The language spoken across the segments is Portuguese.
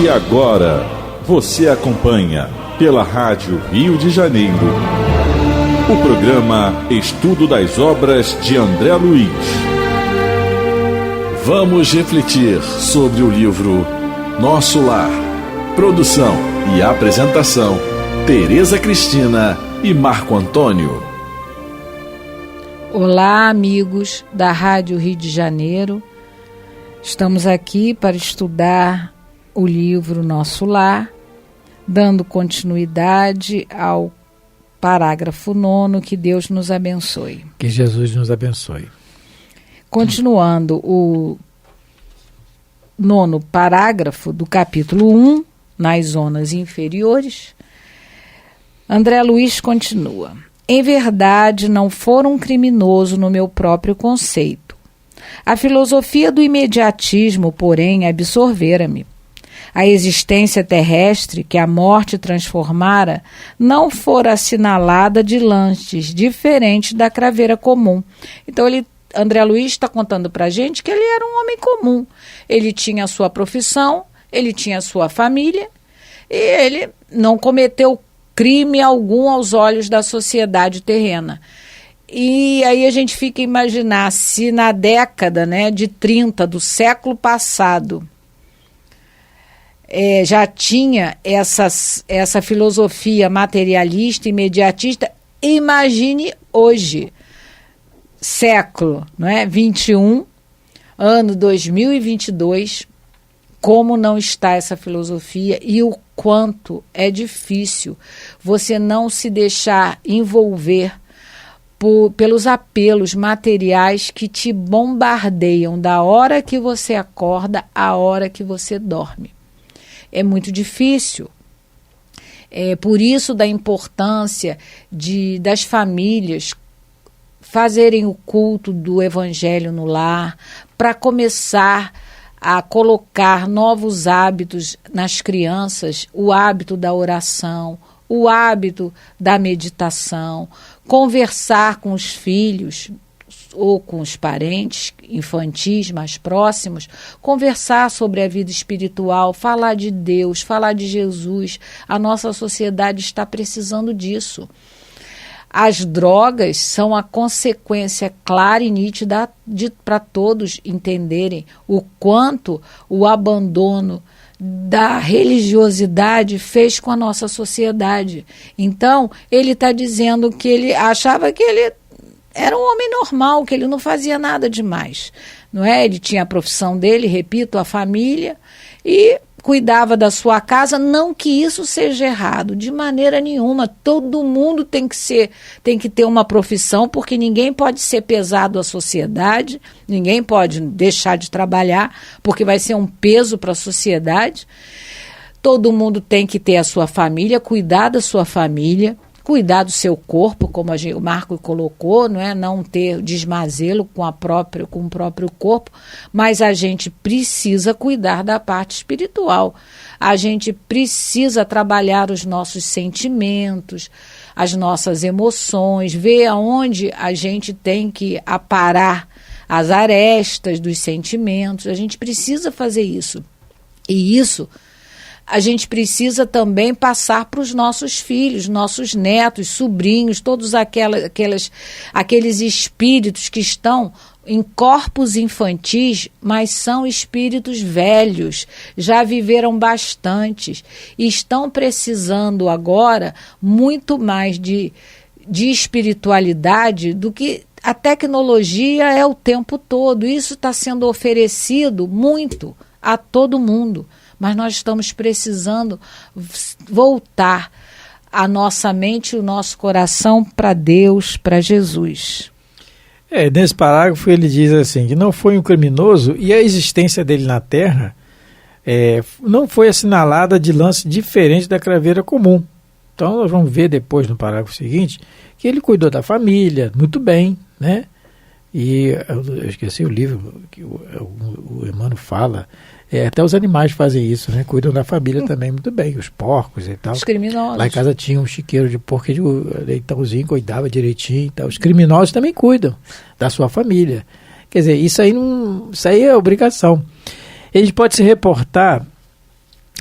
E agora, você acompanha pela Rádio Rio de Janeiro o programa Estudo das Obras de André Luiz. Vamos refletir sobre o livro Nosso Lar. Produção e apresentação, Tereza Cristina e Marco Antônio. Olá, amigos da Rádio Rio de Janeiro. Estamos aqui para estudar o livro Nosso Lar, dando continuidade ao parágrafo 9, que Deus nos abençoe. Que Jesus nos abençoe. Continuando o 9º parágrafo do capítulo 1, nas zonas inferiores, André Luiz continua. Em verdade, não for um criminoso no meu próprio conceito. A filosofia do imediatismo, porém, absorvera-me. A existência terrestre que a morte transformara não fora assinalada de lances diferentes da craveira comum. Então, André Luiz está contando para a gente que ele era um homem comum. Ele tinha a sua profissão, ele tinha a sua família e ele não cometeu crime algum aos olhos da sociedade terrena. E aí a gente fica a imaginar se na década, de 30 do século passado já tinha essa filosofia materialista, imediatista, imagine hoje, século 21, ano 2022, como não está essa filosofia e o quanto é difícil você não se deixar envolver pelos apelos materiais que te bombardeiam da hora que você acorda à hora que você dorme. É muito difícil. Por isso da importância das famílias fazerem o culto do evangelho no lar, para começar a colocar novos hábitos nas crianças, o hábito da oração, o hábito da meditação, conversar com os filhos ou com os parentes infantis mais próximos, conversar sobre a vida espiritual, falar de Deus, falar de Jesus. A nossa sociedade está precisando disso. As drogas são a consequência clara e nítida para todos entenderem o quanto o abandono da religiosidade fez com a nossa sociedade. Então, ele está dizendo que ele achava que ele era um homem normal, que ele não fazia nada demais, não é? Ele tinha a profissão dele, repito, a família, e cuidava da sua casa. Não que isso seja errado, de maneira nenhuma. Todo mundo tem que ter uma profissão, porque ninguém pode ser pesado à sociedade, ninguém pode deixar de trabalhar, porque vai ser um peso para a sociedade. Todo mundo tem que ter a sua família, cuidar da sua família, cuidar do seu corpo, como o Marco colocou, não ter desmazelo com o próprio corpo, mas a gente precisa cuidar da parte espiritual. A gente precisa trabalhar os nossos sentimentos, as nossas emoções, ver aonde a gente tem que aparar as arestas dos sentimentos. A gente precisa fazer isso. E isso a gente precisa também passar para os nossos filhos, nossos netos, sobrinhos, todos aqueles espíritos que estão em corpos infantis, mas são espíritos velhos, já viveram bastante e estão precisando agora muito mais de espiritualidade do que a tecnologia é o tempo todo. Isso está sendo oferecido muito a todo mundo. Mas nós estamos precisando voltar a nossa mente e o nosso coração para Deus, para Jesus. Nesse parágrafo ele diz assim, que não foi um criminoso e a existência dele na Terra não foi assinalada de lance diferente da craveira comum. Então nós vamos ver depois no parágrafo seguinte que ele cuidou da família muito bem, né? E eu esqueci o livro que o Emmanuel fala. Até os animais fazem isso, né? Cuidam da família também muito bem, os porcos e tal. Os criminosos. Lá em casa tinha um chiqueiro de porco, leitãozinho, cuidava direitinho e tal. Os criminosos também cuidam da sua família. Quer dizer, isso aí é obrigação. A gente pode se reportar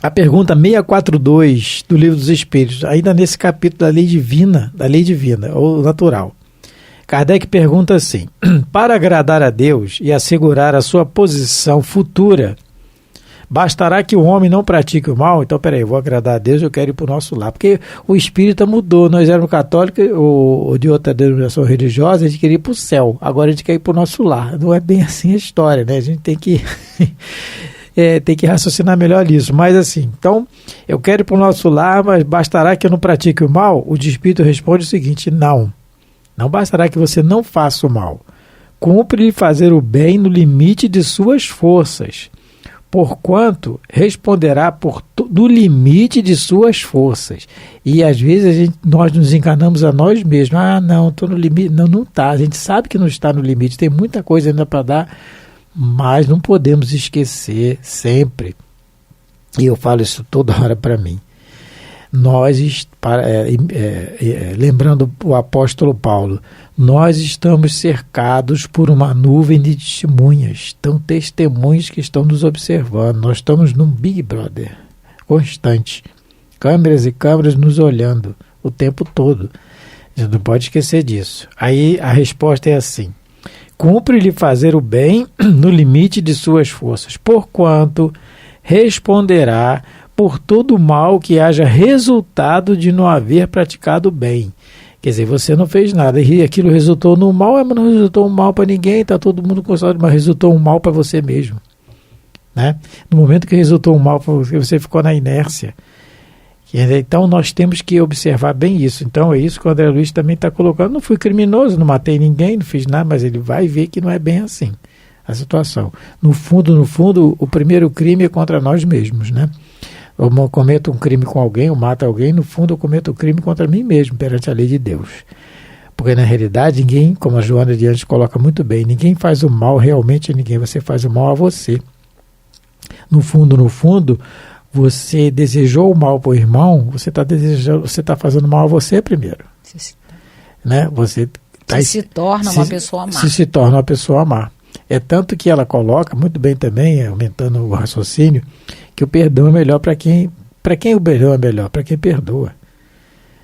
A pergunta 642 do Livro dos Espíritos, ainda nesse capítulo da lei divina, ou natural. Kardec pergunta assim: para agradar a Deus e assegurar a sua posição futura, bastará que o homem não pratique o mal? Então, peraí, eu vou agradar a Deus, eu quero ir para o nosso lar. Porque o espírita mudou, nós éramos católicos ou de outra denominação religiosa, a gente queria ir para o céu, agora a gente quer ir para o nosso lar. Não é bem assim a história, né? A gente tem que... tem que raciocinar melhor nisso, mas assim, então, eu quero ir para o nosso lar, mas bastará que eu não pratique o mal? O espírito responde o seguinte: não bastará que você não faça o mal, cumpre fazer o bem no limite de suas forças, porquanto responderá do limite de suas forças. E às vezes nós nos enganamos a nós mesmos: não, estou no limite. Não está, a gente sabe que não está no limite, tem muita coisa ainda para dar, mas não podemos esquecer sempre, e eu falo isso toda hora para mim, lembrando o apóstolo Paulo, nós estamos cercados por uma nuvem de testemunhas, testemunhas que estão nos observando, nós estamos num Big Brother constante, câmeras e câmeras nos olhando o tempo todo, a gente não pode esquecer disso. Aí a resposta é assim: cumpre-lhe fazer o bem no limite de suas forças, porquanto responderá por todo o mal que haja resultado de não haver praticado o bem. Quer dizer, você não fez nada e aquilo resultou no mal, mas não resultou um mal para ninguém, está todo mundo com saúde, mas resultou um mal para você mesmo. Né? No momento que resultou um mal para você, você ficou na inércia. Então nós temos que observar bem isso. Então é isso que o André Luiz também está colocando. Não fui criminoso, não matei ninguém, não fiz nada, mas ele vai ver que não é bem assim a situação. No fundo, o primeiro crime é contra nós mesmos, né? Eu cometo um crime com alguém, eu mato alguém, no fundo eu cometo um crime contra mim mesmo, perante a lei de Deus. Porque na realidade ninguém, como a Joana de antes coloca muito bem, ninguém faz o mal realmente a ninguém, você faz o mal a você. No fundo, você desejou o mal para o irmão, você está fazendo mal a você primeiro. Né? Você se torna uma pessoa má. Se torna uma pessoa má. É tanto que ela coloca muito bem também, aumentando o raciocínio, que o perdão é melhor para quem o perdão é melhor? Para quem perdoa.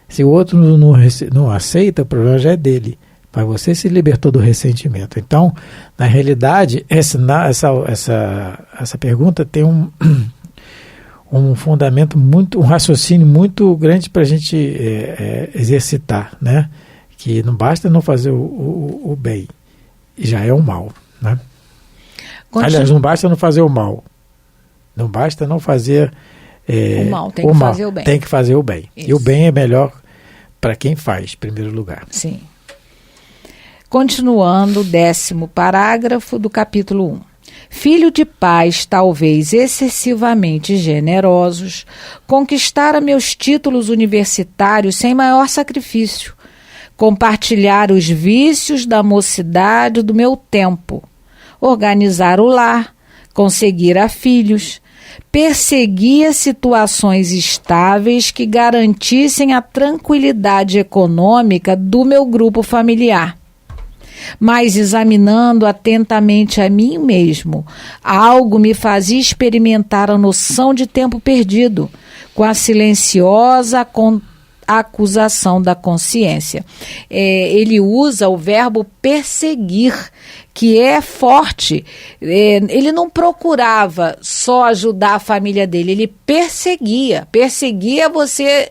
Se o outro não aceita, o problema já é dele. Mas você se libertou do ressentimento. Então, na realidade, essa pergunta tem um fundamento um raciocínio muito grande para a gente exercitar, né? Que não basta não fazer o bem, já é o mal, né? Aliás, não basta não fazer o mal, não basta não fazer o mal, tem que fazer o bem. Tem que fazer o bem. Isso. E o bem é melhor para quem faz, em primeiro lugar. Sim. Continuando o 10º parágrafo do capítulo 1. Filho de pais talvez excessivamente generosos, conquistara meus títulos universitários sem maior sacrifício, compartilhar os vícios da mocidade do meu tempo, organizar o lar, conseguir a filhos, perseguia situações estáveis que garantissem a tranquilidade econômica do meu grupo familiar. Mas examinando atentamente a mim mesmo, algo me fazia experimentar a noção de tempo perdido, com a silenciosa acusação da consciência. Ele usa o verbo perseguir, que é forte. Ele não procurava só ajudar a família dele, ele perseguia. Perseguia, você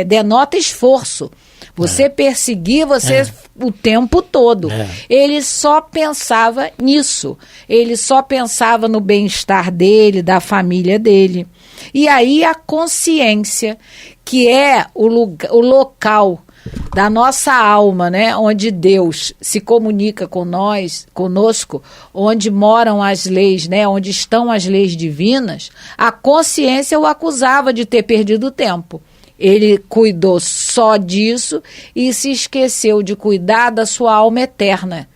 denota esforço. Você perseguia o tempo todo. Ele só pensava nisso. Ele só pensava no bem-estar dele, da família dele. E aí a consciência, que é o local da nossa alma, né, onde Deus se comunica conosco, onde moram as leis, né, onde estão as leis divinas, a consciência o acusava de ter perdido o tempo. Ele cuidou só disso e se esqueceu de cuidar da sua alma eterna.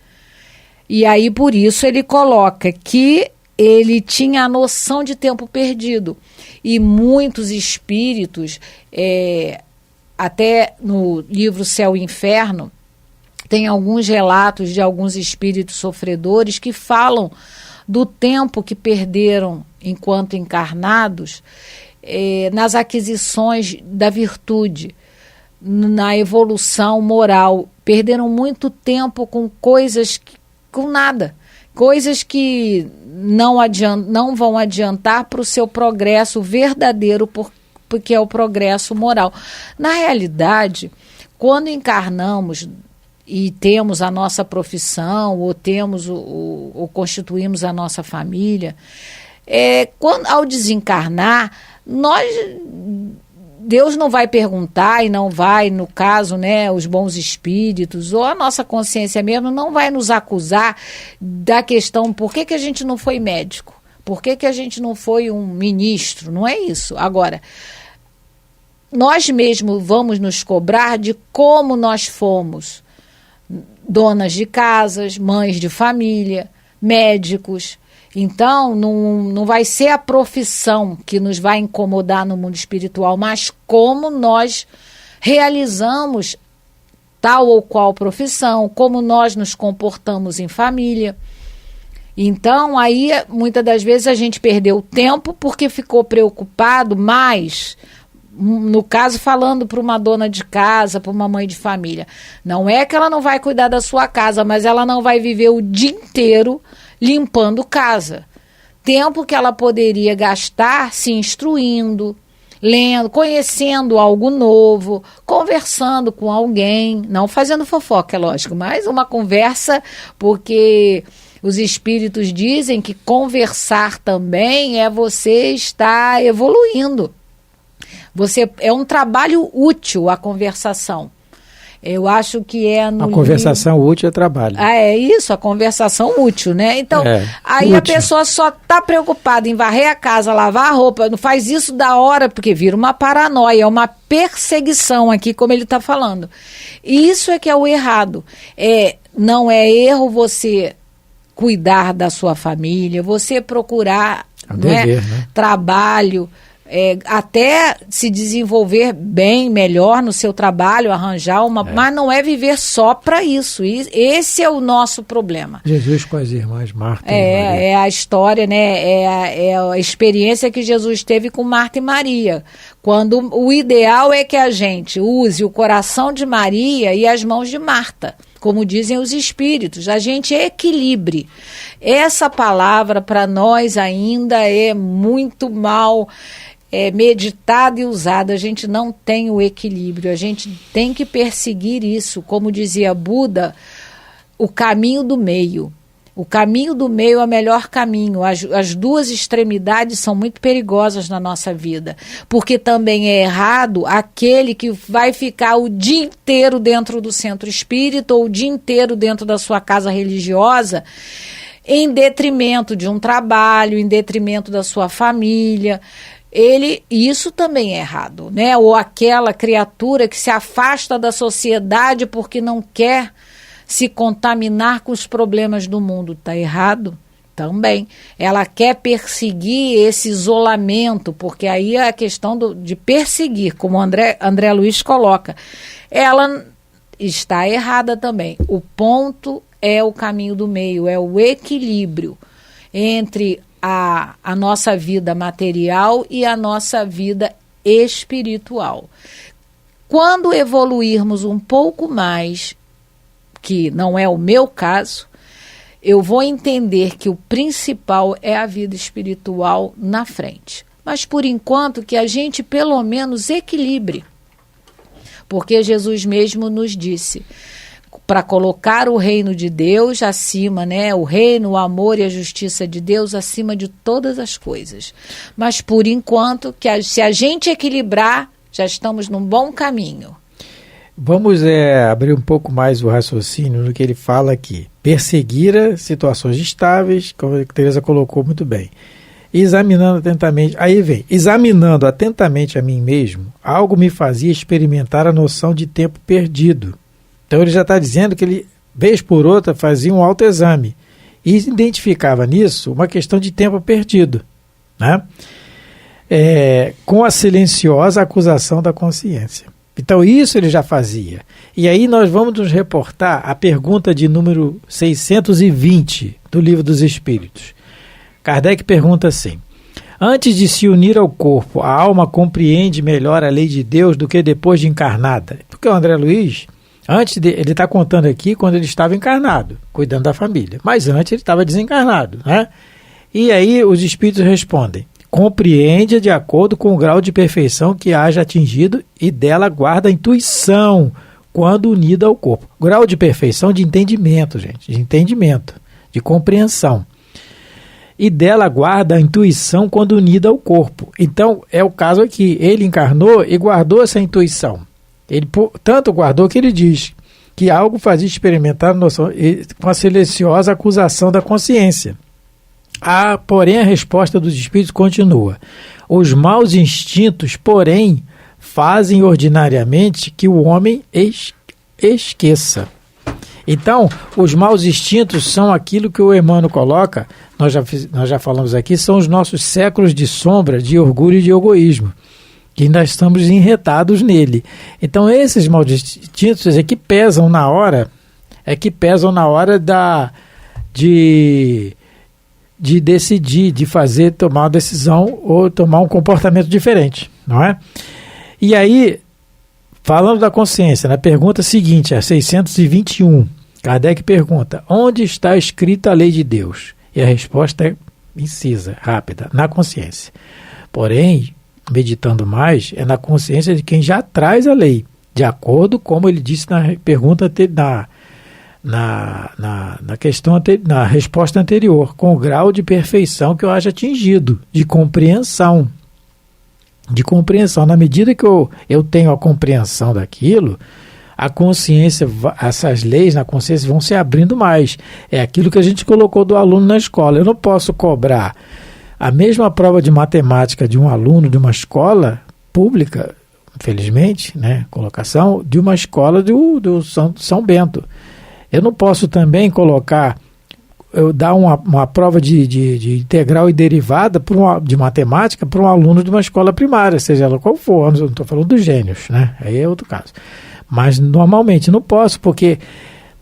E aí, por isso, ele coloca que ele tinha a noção de tempo perdido. E muitos espíritos, até no livro Céu e Inferno, tem alguns relatos de alguns espíritos sofredores que falam do tempo que perderam enquanto encarnados, nas aquisições da virtude, na evolução moral. Perderam muito tempo com coisas, com nada. Coisas que não vão adiantar para o seu progresso verdadeiro, porque é o progresso moral. Na realidade, quando encarnamos e temos a nossa profissão, ou ou constituímos a nossa família, ao desencarnar, Deus não vai perguntar, e não vai, no caso, né, os bons espíritos, ou a nossa consciência mesmo, não vai nos acusar da questão, por que a gente não foi médico? Por que a gente não foi um ministro? Não é isso. Agora, nós mesmos vamos nos cobrar de como nós fomos donas de casas, mães de família, médicos. Então, não vai ser a profissão que nos vai incomodar no mundo espiritual, mas como nós realizamos tal ou qual profissão, como nós nos comportamos em família. Então, aí, muitas das vezes, a gente perdeu tempo porque ficou preocupado mais, no caso, falando para uma dona de casa, para uma mãe de família. Não é que ela não vai cuidar da sua casa, mas ela não vai viver o dia inteiro limpando casa. Tempo que ela poderia gastar se instruindo, lendo, conhecendo algo novo, conversando com alguém, não fazendo fofoca, é lógico, mas uma conversa, porque os espíritos dizem que conversar também é você estar evoluindo. É um trabalho útil a conversação. Eu acho que é no... A conversação útil é trabalho. É isso, a conversação útil, né? Então, aí útil. A pessoa só está preocupada em varrer a casa, lavar a roupa, não faz isso da hora, porque vira uma paranoia, uma perseguição aqui, como ele está falando. E isso é que é o errado. Não é erro você cuidar da sua família, você procurar dever, né? Trabalho, até se desenvolver bem, melhor no seu trabalho, arranjar mas não é viver só para isso. Esse é o nosso problema. Jesus com as irmãs Marta e Maria. É a história, né? É a experiência que Jesus teve com Marta e Maria. Quando o ideal é que a gente use o coração de Maria e as mãos de Marta, como dizem os espíritos, a gente equilibre. Essa palavra para nós ainda é muito mal meditada e usada. A gente não tem o equilíbrio, a gente tem que perseguir isso, como dizia Buda, o caminho do meio. O caminho do meio é o melhor caminho. As duas extremidades são muito perigosas na nossa vida, porque também é errado aquele que vai ficar o dia inteiro dentro do centro espírita ou o dia inteiro dentro da sua casa religiosa, em detrimento de um trabalho, em detrimento da sua família. Isso também é errado, né? Ou aquela criatura que se afasta da sociedade porque não quer se contaminar com os problemas do mundo. Está errado? Também. Ela quer perseguir esse isolamento, porque aí é a questão de perseguir, como o André Luiz coloca. Ela está errada também. O ponto é o caminho do meio, é o equilíbrio entre a nossa vida material e a nossa vida espiritual. Quando evoluirmos um pouco mais, que não é o meu caso, eu vou entender que o principal é a vida espiritual na frente. Mas por enquanto que a gente pelo menos equilibre, porque Jesus mesmo nos disse, para colocar o reino de Deus acima, né? O reino, o amor e a justiça de Deus acima de todas as coisas. Mas por enquanto, se a gente equilibrar, já estamos num bom caminho. Vamos abrir um pouco mais o raciocínio no que ele fala aqui. Perseguir situações estáveis, como a Teresa colocou muito bem. Examinando atentamente, examinando atentamente a mim mesmo, algo me fazia experimentar a noção de tempo perdido. Então ele já está dizendo que ele, vez por outra, fazia um autoexame e identificava nisso uma questão de tempo perdido, né? Com a silenciosa acusação da consciência. Então isso ele já fazia. E aí nós vamos nos reportar a pergunta de número 620 do Livro dos Espíritos. Kardec pergunta assim: Antes de se unir ao corpo, a alma compreende melhor a lei de Deus do que depois de encarnada. Porque o André Luiz, ele está contando aqui quando ele estava encarnado, cuidando da família. Mas antes ele estava desencarnado, né? E aí os espíritos respondem: compreende de acordo com o grau de perfeição que haja atingido e dela guarda a intuição quando unida ao corpo. Grau de perfeição de entendimento, gente, de entendimento, de compreensão. E dela guarda a intuição quando unida ao corpo. Então, é o caso aqui. Ele encarnou e guardou essa intuição. Ele tanto guardou que ele diz que algo fazia experimentar a noção, com a silenciosa acusação da consciência. Porém, a resposta dos espíritos continua. Os maus instintos, porém, fazem ordinariamente que o homem esqueça. Então, os maus instintos são aquilo que o Emmanuel coloca, nós já falamos aqui, são os nossos séculos de sombra, de orgulho e de egoísmo, que ainda estamos enretados nele. Então, esses maus instintos é que pesam na hora, de decidir, de tomar uma decisão ou tomar um comportamento diferente, não é? E aí, falando da consciência, na pergunta seguinte, a 621, Kardec pergunta: onde está escrita a lei de Deus? E a resposta é incisa, rápida: na consciência. Porém, meditando mais, é na consciência de quem já traz a lei, de acordo como ele disse na pergunta na resposta anterior, com o grau de perfeição que eu haja atingido, de compreensão. Na medida que eu tenho a compreensão daquilo, a consciência, essas leis na consciência vão se abrindo mais. É aquilo que a gente colocou do aluno na escola. Eu não posso cobrar a mesma prova de matemática de um aluno de uma escola pública, infelizmente, né, colocação, de uma escola do São Bento. Eu não posso também dar uma prova de integral e derivada de matemática para um aluno de uma escola primária, seja ela qual for. Eu não estou falando dos gênios, né? Aí é outro caso. Mas normalmente não posso, porque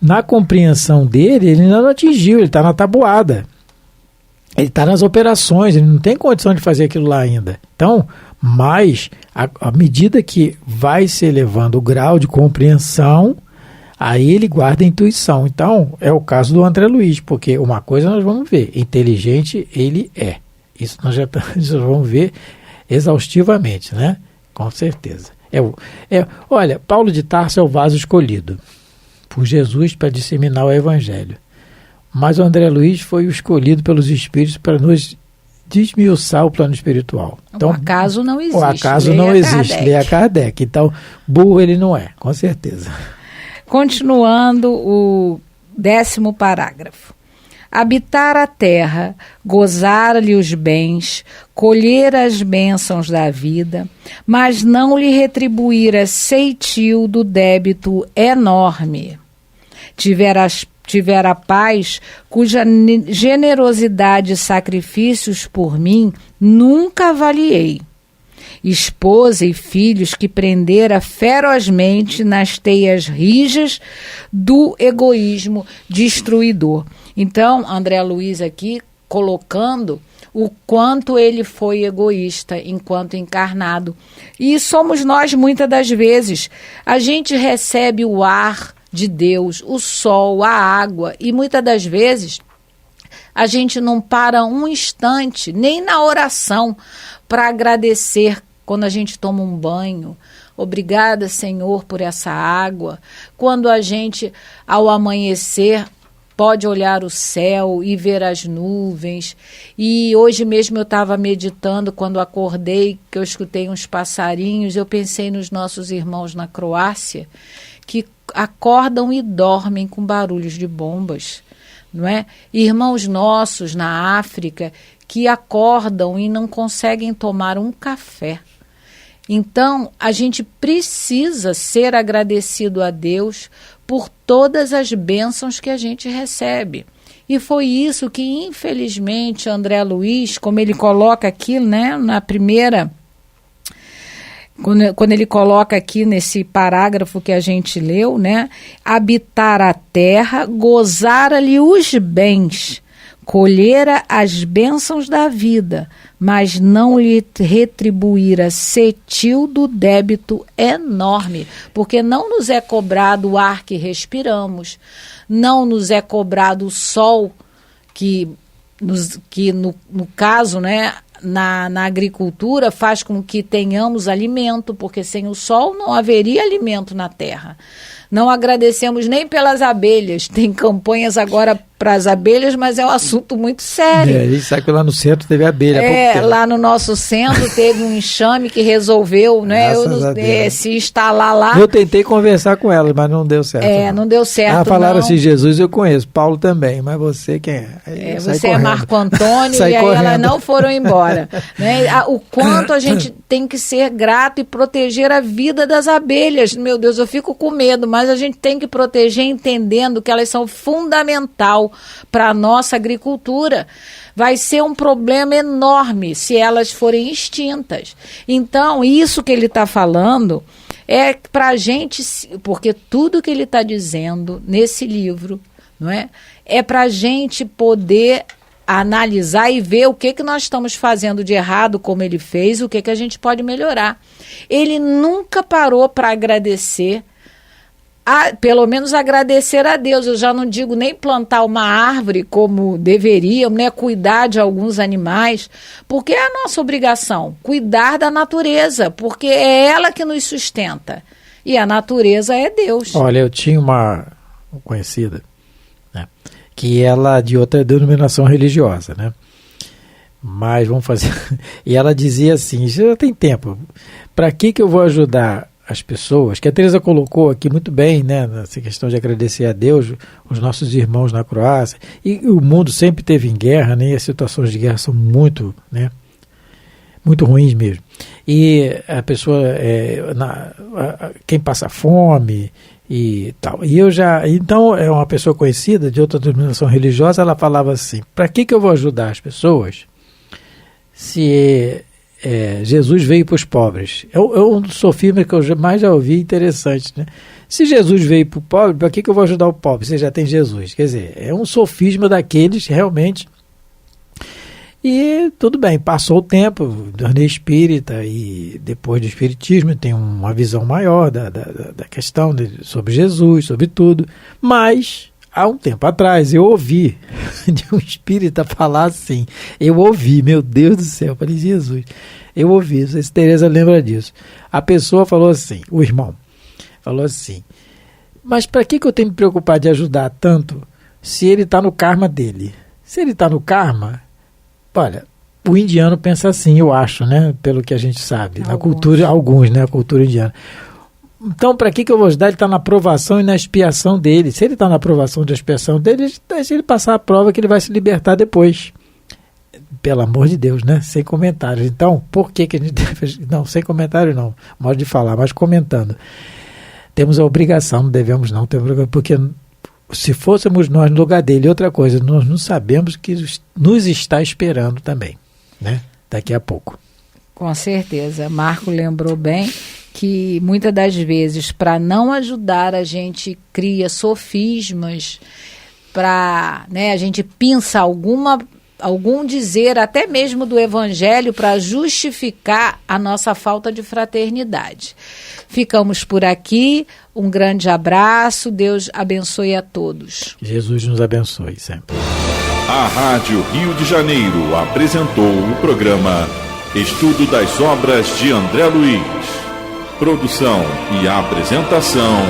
na compreensão dele, ele ainda não atingiu, ele está na tabuada. Ele está nas operações, ele não tem condição de fazer aquilo lá ainda. Então, mas à medida que vai se elevando o grau de compreensão, aí ele guarda a intuição. Então, é o caso do André Luiz, porque uma coisa nós vamos ver: inteligente ele é. Isso nós já vamos ver exaustivamente, né? Com certeza. Olha, Paulo de Tarso é o vaso escolhido por Jesus para disseminar o Evangelho. Mas o André Luiz foi o escolhido pelos Espíritos para nos desmiuçar o plano espiritual. Então, o acaso não existe. O acaso não existe. Leia Kardec. Então, burro ele não é, com certeza. Continuando o 10º parágrafo. Habitar a terra, gozar-lhe os bens, colher as bênçãos da vida, mas não lhe retribuir a ceitil do débito enorme. Tiver a paz, cuja generosidade e sacrifícios por mim nunca avaliei. Esposa e filhos que prendera ferozmente nas teias rijas do egoísmo destruidor. Então, André Luiz aqui colocando o quanto ele foi egoísta enquanto encarnado. E somos nós muitas das vezes. A gente recebe o ar de Deus, o sol, a água, e muitas das vezes a gente não para um instante, nem na oração, para agradecer quando a gente toma um banho. Obrigada, Senhor, por essa água. Quando a gente, ao amanhecer, pode olhar o céu e ver as nuvens. E hoje mesmo eu estava meditando, quando acordei, que eu escutei uns passarinhos, eu pensei nos nossos irmãos na Croácia, que acordam e dormem com barulhos de bombas, não é? Irmãos nossos na África que acordam e não conseguem tomar um café. Então, a gente precisa ser agradecido a Deus por todas as bênçãos que a gente recebe. E foi isso que, infelizmente, André Luiz, como ele coloca aqui, né, na primeira, quando ele coloca aqui nesse parágrafo que a gente leu, né, habitar a terra, gozar-lhe os bens, colhera as bênçãos da vida, mas não lhe retribuíra cetil do débito enorme, porque não nos é cobrado o ar que respiramos, não nos é cobrado o sol que no caso, né, na agricultura faz com que tenhamos alimento, porque sem o sol não haveria alimento na terra. Não agradecemos nem pelas abelhas. Tem campanhas agora para as abelhas, mas é um assunto muito sério. A gente sabe que lá no centro teve abelha. Lá no nosso centro teve um enxame que resolveu, né, se instalar lá. Eu tentei conversar com ela, mas não deu certo. Não deu certo. Falaram assim, Jesus eu conheço, Paulo também, mas você quem é? Você correndo. É Marco Antônio e aí correndo. Elas não foram embora. Né? O quanto a gente tem que ser grato e proteger a vida das abelhas. Meu Deus, eu fico com medo, mas a gente tem que proteger entendendo que elas são fundamental para a nossa agricultura. Vai ser um problema enorme se elas forem extintas. Então, isso que ele está falando é para a gente, porque tudo que ele está dizendo nesse livro, não é para a gente poder analisar e ver o que nós estamos fazendo de errado, como ele fez, o que a gente pode melhorar. Ele nunca parou para agradecer, pelo menos agradecer a Deus. Eu já não digo nem plantar uma árvore como deveriam, né, cuidar de alguns animais, porque é a nossa obrigação, cuidar da natureza, porque é ela que nos sustenta. E a natureza é Deus. Olha, eu tinha uma conhecida, né, que ela de outra denominação religiosa, né? Mas vamos fazer... E ela dizia assim, já tem tempo, para que eu vou ajudar as pessoas, que a Teresa colocou aqui muito bem, né, nessa questão de agradecer a Deus, os nossos irmãos na Croácia, e o mundo sempre teve em guerra, né, e as situações de guerra são muito, né, muito ruins mesmo. E a pessoa, quem passa fome e tal. E então, é uma pessoa conhecida de outra denominação religiosa, ela falava assim, para que eu vou ajudar as pessoas se Jesus veio para os pobres? É um dos sofismas que eu mais já ouvi, interessante, né? Se Jesus veio para o pobre, para que eu vou ajudar o pobre? Você já tem Jesus. Quer dizer, é um sofisma daqueles realmente. E tudo bem, passou o tempo, tornei espírita e depois do espiritismo tem uma visão maior da questão sobre Jesus, sobre tudo. Mas há um tempo atrás eu ouvi de um espírita falar assim, meu Deus do céu, falei, Jesus, eu ouvi, não sei se Teresa lembra disso. A pessoa falou assim, o irmão falou assim, mas para que eu tenho que me preocupar de ajudar tanto se ele está no karma dele? Se ele está no karma, olha, o indiano pensa assim, eu acho, né, pelo que a gente sabe, na cultura, alguns, né, a cultura indiana. Então, para que eu vou ajudar? Ele está na aprovação e na expiação dele. Se ele está na aprovação e na expiação dele, deixa ele passar a prova que ele vai se libertar depois. Pelo amor de Deus, né? Sem comentários. Então, por que a gente deve... Não, sem comentário não. Modo de falar, mas comentando. Temos a obrigação, não devemos não ter obrigação, porque se fôssemos nós no lugar dele, outra coisa, nós não sabemos que nos está esperando também, né? Daqui a pouco. Com certeza. Marco lembrou bem que muitas das vezes, para não ajudar, a gente cria sofismas, a gente pinça algum dizer, até mesmo do Evangelho, para justificar a nossa falta de fraternidade. Ficamos por aqui, um grande abraço, Deus abençoe a todos. Jesus nos abençoe sempre. A Rádio Rio de Janeiro apresentou o programa Estudo das Obras de André Luiz. Produção e apresentação,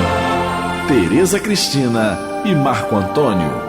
Tereza Cristina e Marco Antônio.